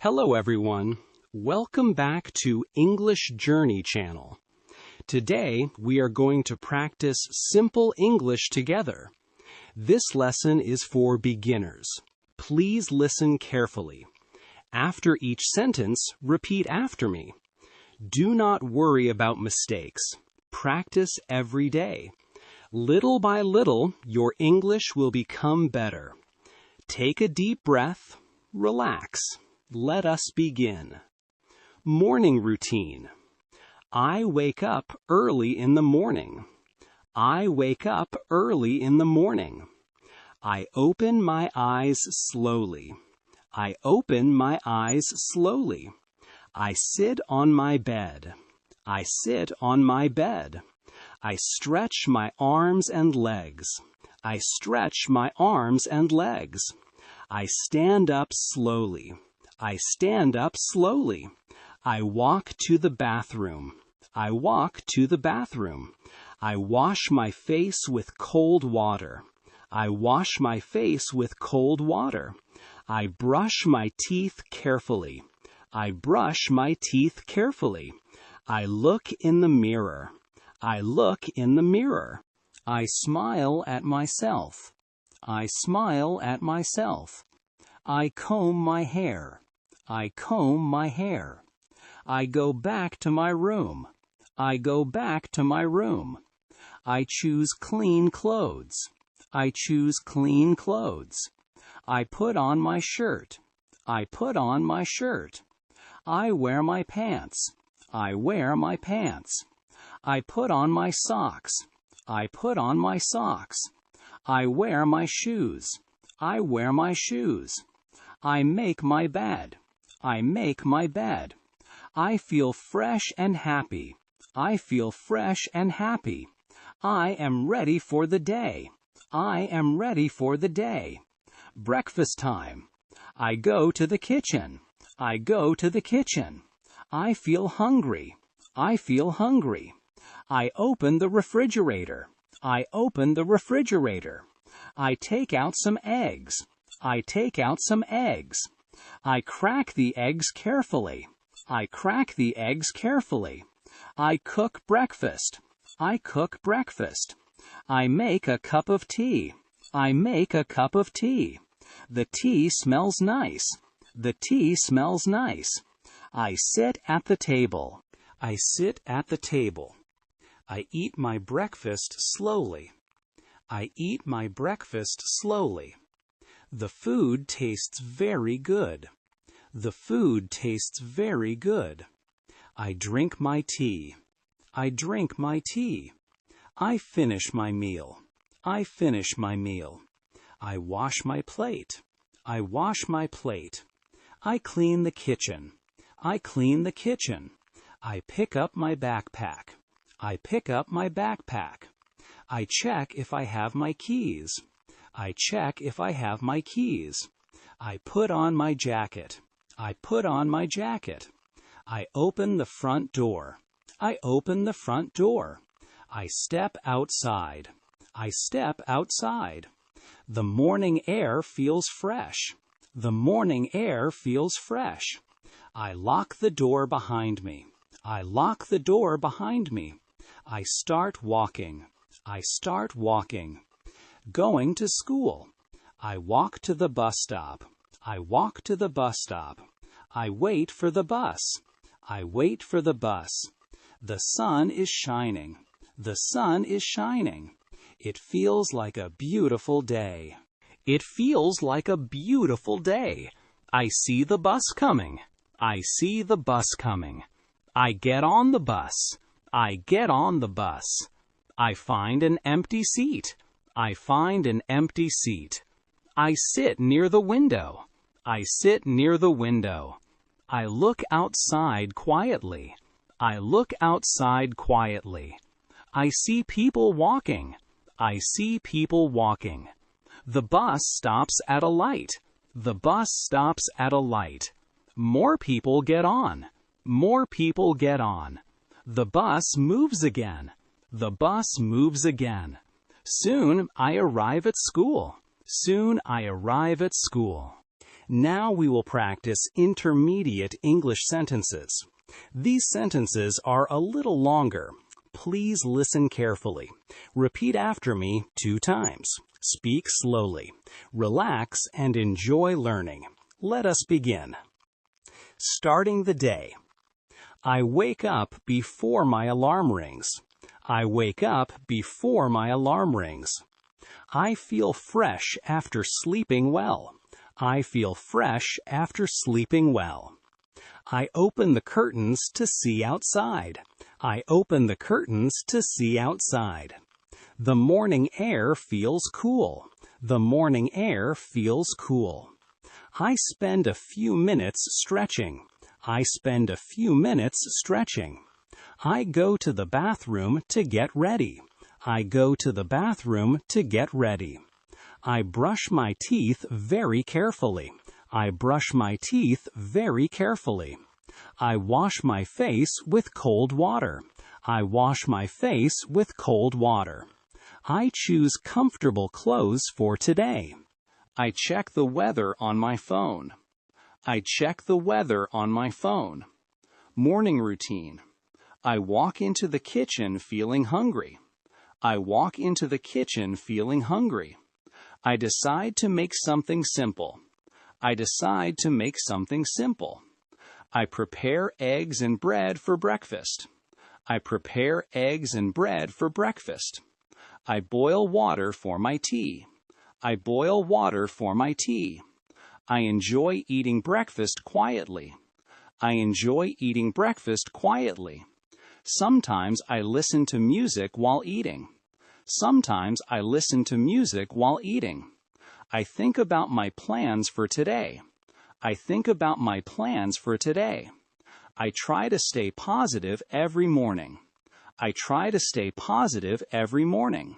Hello everyone. Welcome back to English Journey channel. Today we are going to practice simple English together. This lesson is for beginners. Please listen carefully. After each sentence, repeat after me. Do not worry about mistakes. Practice every day. Little by little, your English will become better. Take a deep breath. Relax. Let us begin. Morning routine. I wake up early in the morning. I wake up early in the morning. I open my eyes slowly. I open my eyes slowly. I sit on my bed. I sit on my bed. I stretch my arms and legs. I stretch my arms and legs. I stand up slowly. I stand up slowly. I walk to the bathroom. I walk to the bathroom. I wash my face with cold water. I wash my face with cold water. I brush my teeth carefully. I brush my teeth carefully. I look in the mirror. I look in the mirror. I smile at myself. I smile at myself. I comb my hair. I comb my hair. I go back to my room. I go back to my room. I choose clean clothes. I choose clean clothes. I put on my shirt. I put on my shirt. I wear my pants. I wear my pants. I put on my socks. I put on my socks. I wear my shoes. I wear my shoes. I make my bed. I make my bed. I feel fresh and happy. I feel fresh and happy. I am ready for the day. I am ready for the day. Breakfast time. I go to the kitchen. I go to the kitchen. I feel hungry. I feel hungry. I open the refrigerator. I open the refrigerator. I take out some eggs. I take out some eggs. I crack the eggs carefully. I crack the eggs carefully. I cook breakfast. I cook breakfast. I make a cup of tea. I make a cup of tea. The tea smells nice. The tea smells nice. I sit at the table. I sit at the table. I eat my breakfast slowly. I eat my breakfast slowly. The food tastes very good. The food tastes very good. I drink my tea. I drink my tea. I finish my meal. I finish my meal. I wash my plate. I wash my plate. I clean the kitchen. I clean the kitchen. I pick up my backpack. I pick up my backpack. I check if I have my keys. I check if I have my keys. I put on my jacket. I put on my jacket. I open the front door. I open the front door. I step outside. I step outside. The morning air feels fresh. The morning air feels fresh. I lock the door behind me. I lock the door behind me. I start walking. I start walking. Going to school. I walk to the bus stop. I walk to the bus stop. I wait for the bus. I wait for the bus. The sun is shining. The sun is shining. It feels like a beautiful day. It feels like a beautiful day. I see the bus coming. I see the bus coming. I get on the bus. I get on the bus. I find an empty seat. I find an empty seat. I sit near the window. I sit near the window. I look outside quietly. I look outside quietly. I see people walking. I see people walking. The bus stops at a light. The bus stops at a light. More people get on. More people get on. The bus moves again. The bus moves again. Soon I arrive at school. Soon I arrive at school. Now we will practice intermediate English sentences. These sentences are a little longer. Please listen carefully. Repeat after me 2 times. Speak slowly. Relax and enjoy learning. Let us begin. Starting the day. I wake up before my alarm rings. I wake up before my alarm rings. I feel fresh after sleeping well. I feel fresh after sleeping well. I open the curtains to see outside. I open the curtains to see outside. The morning air feels cool. The morning air feels cool. I spend a few minutes stretching. I spend a few minutes stretching. I go to the bathroom to get ready. I go to the bathroom to get ready. I brush my teeth very carefully. I brush my teeth very carefully. I wash my face with cold water. I wash my face with cold water. I choose comfortable clothes for today. I check the weather on my phone. I check the weather on my phone. Morning routine. I walk into the kitchen feeling hungry. I walk into the kitchen feeling hungry. I decide to make something simple. I decide to make something simple. I prepare eggs and bread for breakfast. I prepare eggs and bread for breakfast. I boil water for my tea. I boil water for my tea. I enjoy eating breakfast quietly. I enjoy eating breakfast quietly. Sometimes I listen to music while eating. Sometimes I listen to music while eating. I think about my plans for today. I think about my plans for today. I try to stay positive every morning. I try to stay positive every morning.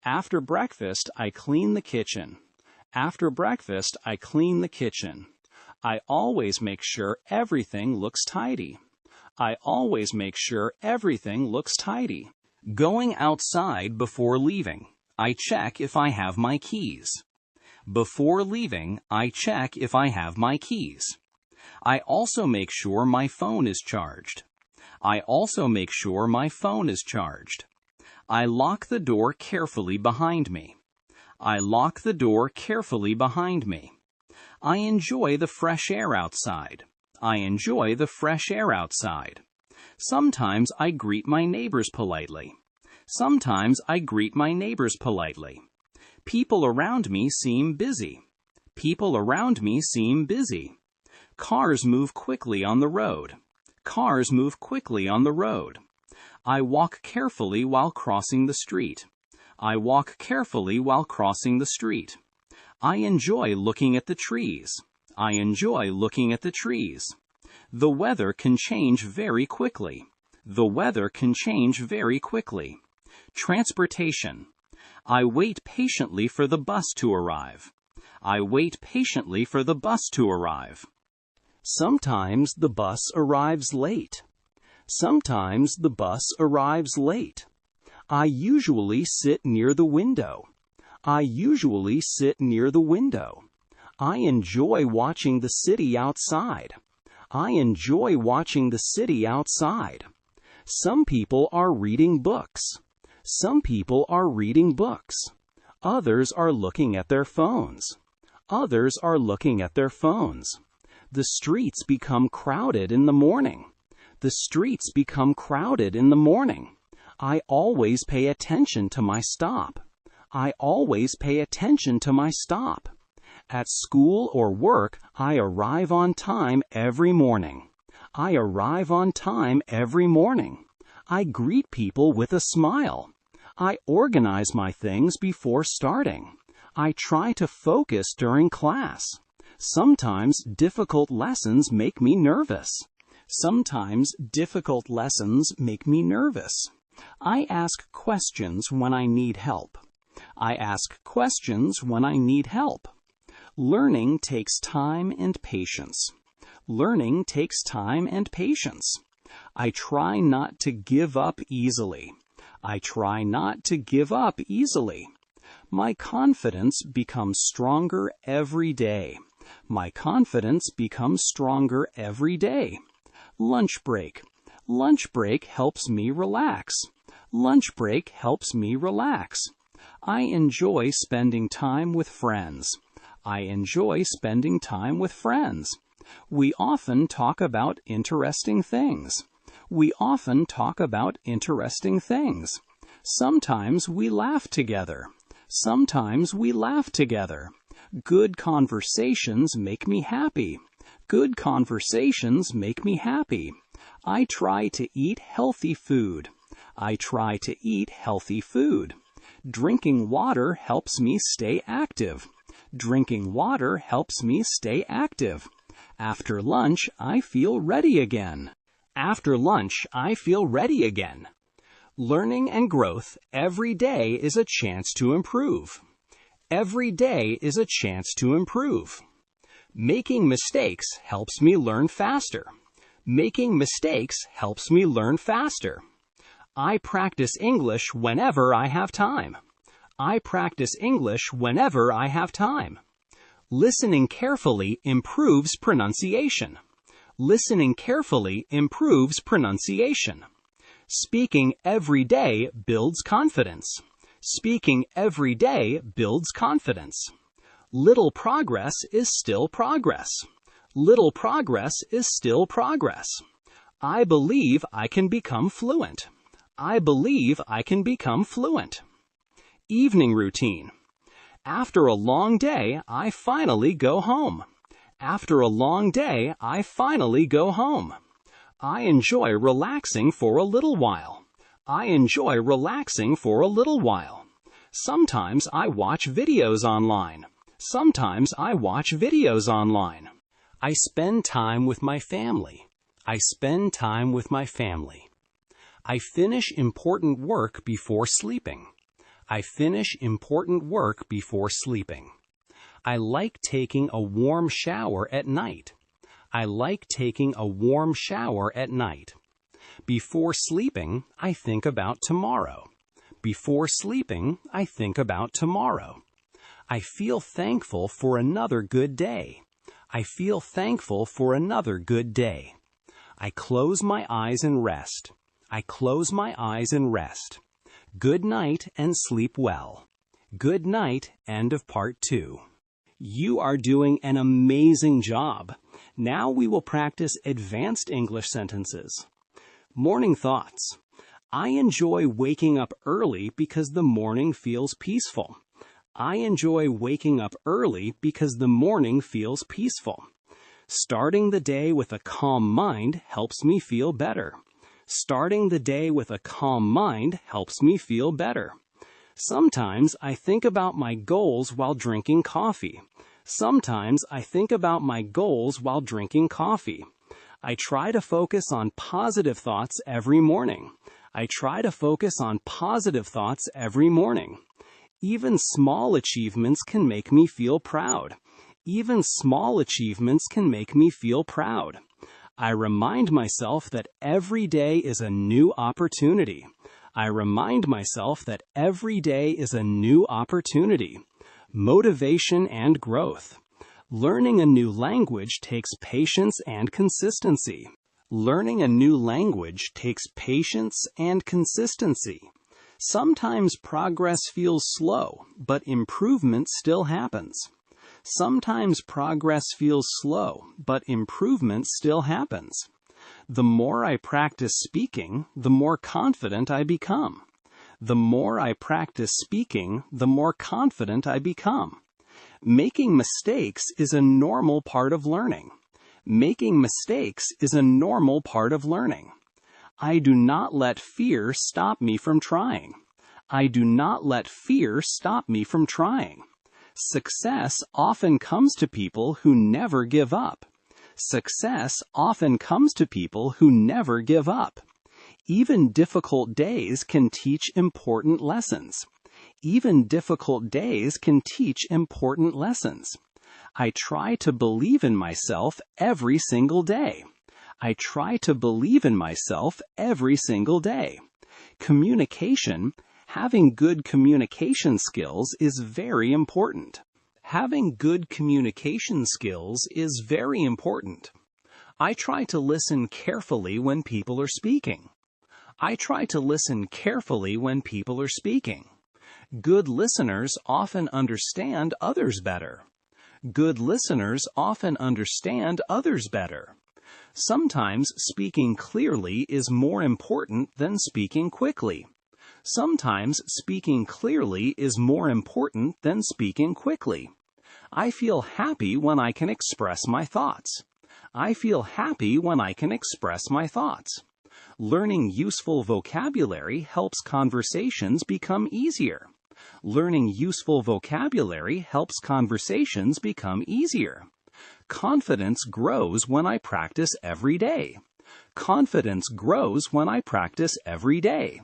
After breakfast, I clean the kitchen. After breakfast, I clean the kitchen. I always make sure everything looks tidy. I always make sure everything looks tidy. Going outside before leaving. I check if I have my keys. Before leaving, I check if I have my keys. I also make sure my phone is charged. I also make sure my phone is charged. I lock the door carefully behind me. I lock the door carefully behind me. I enjoy the fresh air outside. I enjoy the fresh air outside. Sometimes I greet my neighbors politely. Sometimes I greet my neighbors politely. People around me seem busy. People around me seem busy. Cars move quickly on the road. Cars move quickly on the road. I walk carefully while crossing the street. I walk carefully while crossing the street. I enjoy looking at the trees. I enjoy looking at the trees. The weather can change very quickly. The weather can change very quickly. Transportation. I wait patiently for the bus to arrive. I wait patiently for the bus to arrive. Sometimes the bus arrives late. Sometimes the bus arrives late. I usually sit near the window. I usually sit near the window. I enjoy watching the city outside. I enjoy watching the city outside. Some people are reading books. Some people are reading books. Others are looking at their phones. Others are looking at their phones. The streets become crowded in the morning. The streets become crowded in the morning. I always pay attention to my stop. I always pay attention to my stop. At school or work, I arrive on time every morning. I arrive on time every morning. I greet people with a smile. I organize my things before starting. I try to focus during class. Sometimes difficult lessons make me nervous. Sometimes difficult lessons make me nervous. I ask questions when I need help. I ask questions when I need help. Learning takes time and patience. Learning takes time and patience. I try not to give up easily. I try not to give up easily. My confidence becomes stronger every day. My confidence becomes stronger every day. Lunch break. Lunch break helps me relax. Lunch break helps me relax. I enjoy spending time with friends. I enjoy spending time with friends. We often talk about interesting things. We often talk about interesting things. Sometimes we laugh together. Sometimes we laugh together. Good conversations make me happy. Good conversations make me happy. I try to eat healthy food. I try to eat healthy food. Drinking water helps me stay active. Drinking water helps me stay active. After lunch, I feel ready again. After lunch, I feel ready again. Learning and growth every day is a chance to improve. Every day is a chance to improve. Making mistakes helps me learn faster. Making mistakes helps me learn faster. I practice English whenever I have time. I practice English whenever I have time. Listening carefully improves pronunciation. Listening carefully improves pronunciation. Speaking every day builds confidence. Speaking every day builds confidence. Little progress is still progress. Little progress is still progress. I believe I can become fluent. I believe I can become fluent. Evening routine. After a long day, I finally go home. After a long day, I finally go home. I enjoy relaxing for a little while. I enjoy relaxing for a little while. Sometimes I watch videos online. Sometimes I watch videos online. I spend time with my family. I spend time with my family. I finish important work before sleeping. I finish important work before sleeping. I like taking a warm shower at night. I like taking a warm shower at night. Before sleeping, I think about tomorrow. Before sleeping, I think about tomorrow. I feel thankful for another good day. I feel thankful for another good day. I close my eyes and rest. I close my eyes and rest. Good night and sleep well. Good night, end of part 2. You are doing an amazing job. Now we will practice advanced English sentences. Morning thoughts. I enjoy waking up early because the morning feels peaceful. I enjoy waking up early because the morning feels peaceful. Starting the day with a calm mind helps me feel better. Starting the day with a calm mind helps me feel better. Sometimes I think about my goals while drinking coffee. Sometimes I think about my goals while drinking coffee. I try to focus on positive thoughts every morning. I try to focus on positive thoughts every morning. Even small achievements can make me feel proud. Even small achievements can make me feel proud. I remind myself that every day is a new opportunity. I remind myself that every day is a new opportunity. Motivation and growth. Learning a new language takes patience and consistency. Learning a new language takes patience and consistency. Sometimes progress feels slow, but improvement still happens. Sometimes progress feels slow, but improvement still happens. The more I practice speaking, the more confident I become. The more I practice speaking, the more confident I become. Making mistakes is a normal part of learning. Making mistakes is a normal part of learning. I do not let fear stop me from trying. I do not let fear stop me from trying. Success often comes to people who never give up. Success often comes to people who never give up. Even difficult days can teach important lessons. Even difficult days can teach important lessons. I try to believe in myself every single day. I try to believe in myself every single day. Communication, having good communication skills is very important. Having good communication skills is very important. I try to listen carefully when people are speaking. I try to listen carefully when people are speaking. Good listeners often understand others better. Good listeners often understand others better. Sometimes speaking clearly is more important than speaking quickly. Sometimes speaking clearly is more important than speaking quickly. I feel happy when I can express my thoughts. I feel happy when I can express my thoughts. Learning useful vocabulary helps conversations become easier. Learning useful vocabulary helps conversations become easier. Confidence grows when I practice every day. Confidence grows when I practice every day.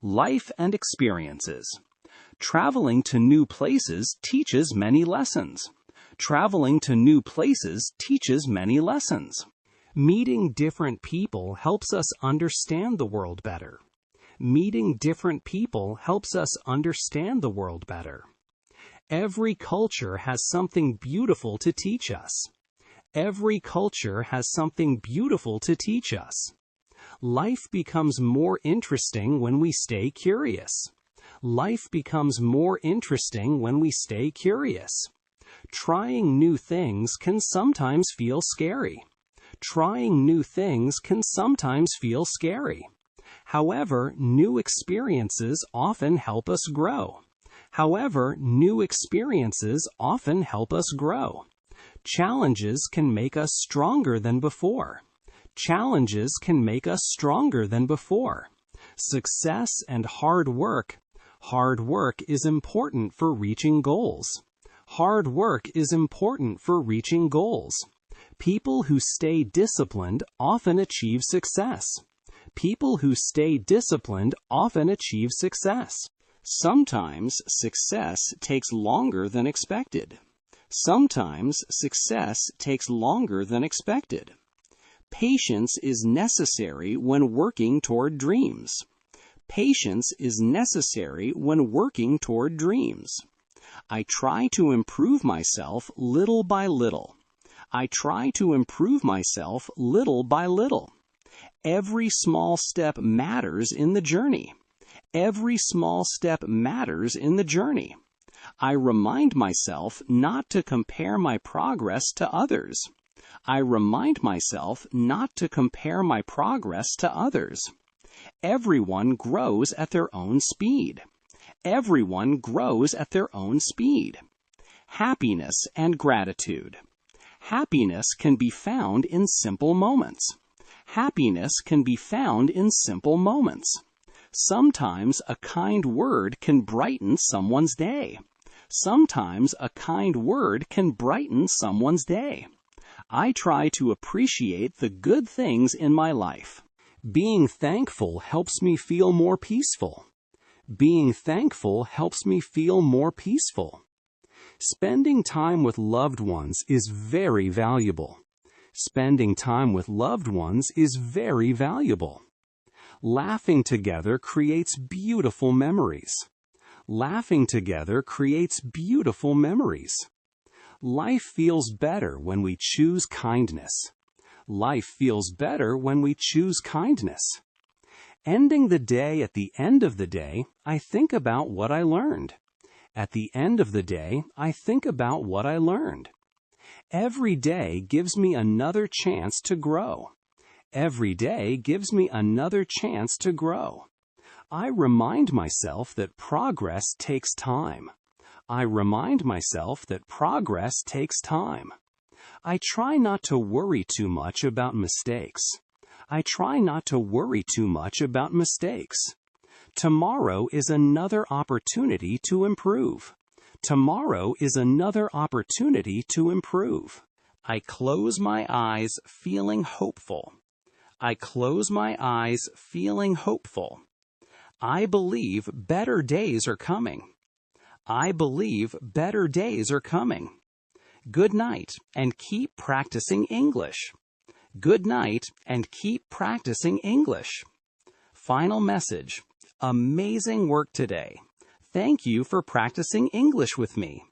Life and experiences. Traveling to new places teaches many lessons. Traveling to new places teaches many lessons. Meeting different people helps us understand the world better. Meeting different people helps us understand the world better. Every culture has something beautiful to teach us. Every culture has something beautiful to teach us. Life becomes more interesting when we stay curious. Life becomes more interesting when we stay curious. Trying new things can sometimes feel scary. Trying new things can sometimes feel scary. However, new experiences often help us grow. However, new experiences often help us grow. Challenges can make us stronger than before. Challenges can make us stronger than before. Success and hard work. Hard work is important for reaching goals. Hard work is important for reaching goals. People who stay disciplined often achieve success. People who stay disciplined often achieve success. Sometimes success takes longer than expected. Sometimes success takes longer than expected. Patience is necessary when working toward dreams. Patience is necessary when working toward dreams. I try to improve myself little by little. I try to improve myself little by little. Every small step matters in the journey. Every small step matters in the journey. I remind myself not to compare my progress to others. I remind myself not to compare my progress to others. Everyone grows at their own speed. Everyone grows at their own speed. Happiness and gratitude. Happiness can be found in simple moments. Happiness can be found in simple moments. Sometimes a kind word can brighten someone's day. Sometimes a kind word can brighten someone's day. I try to appreciate the good things in my life. Being thankful helps me feel more peaceful. Being thankful helps me feel more peaceful. Spending time with loved ones is very valuable. Spending time with loved ones is very valuable. Laughing together creates beautiful memories. Laughing together creates beautiful memories. Life feels better when we choose kindness. Life feels better when we choose kindness. Ending the day at the end of the day, I think about what I learned. At the end of the day, I think about what I learned. Every day gives me another chance to grow. Every day gives me another chance to grow. I remind myself that progress takes time. I remind myself that progress takes time. I try not to worry too much about mistakes. I try not to worry too much about mistakes. Tomorrow is another opportunity to improve. Tomorrow is another opportunity to improve. I close my eyes feeling hopeful. I close my eyes feeling hopeful. I believe better days are coming. I believe better days are coming. Good night, and keep practicing English. Good night, and keep practicing English. Final message. Amazing work today. Thank you for practicing English with me.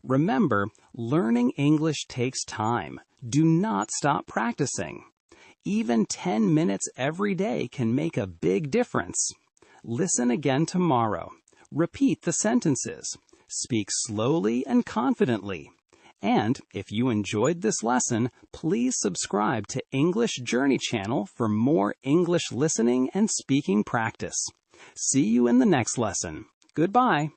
Remember, learning English takes time. Do not stop practicing. Even 10 minutes every day can make a big difference. Listen again tomorrow. Repeat the sentences. Speak slowly and confidently. And if you enjoyed this lesson, please subscribe to English Journey Channel for more English listening and speaking practice. See you in the next lesson. Goodbye.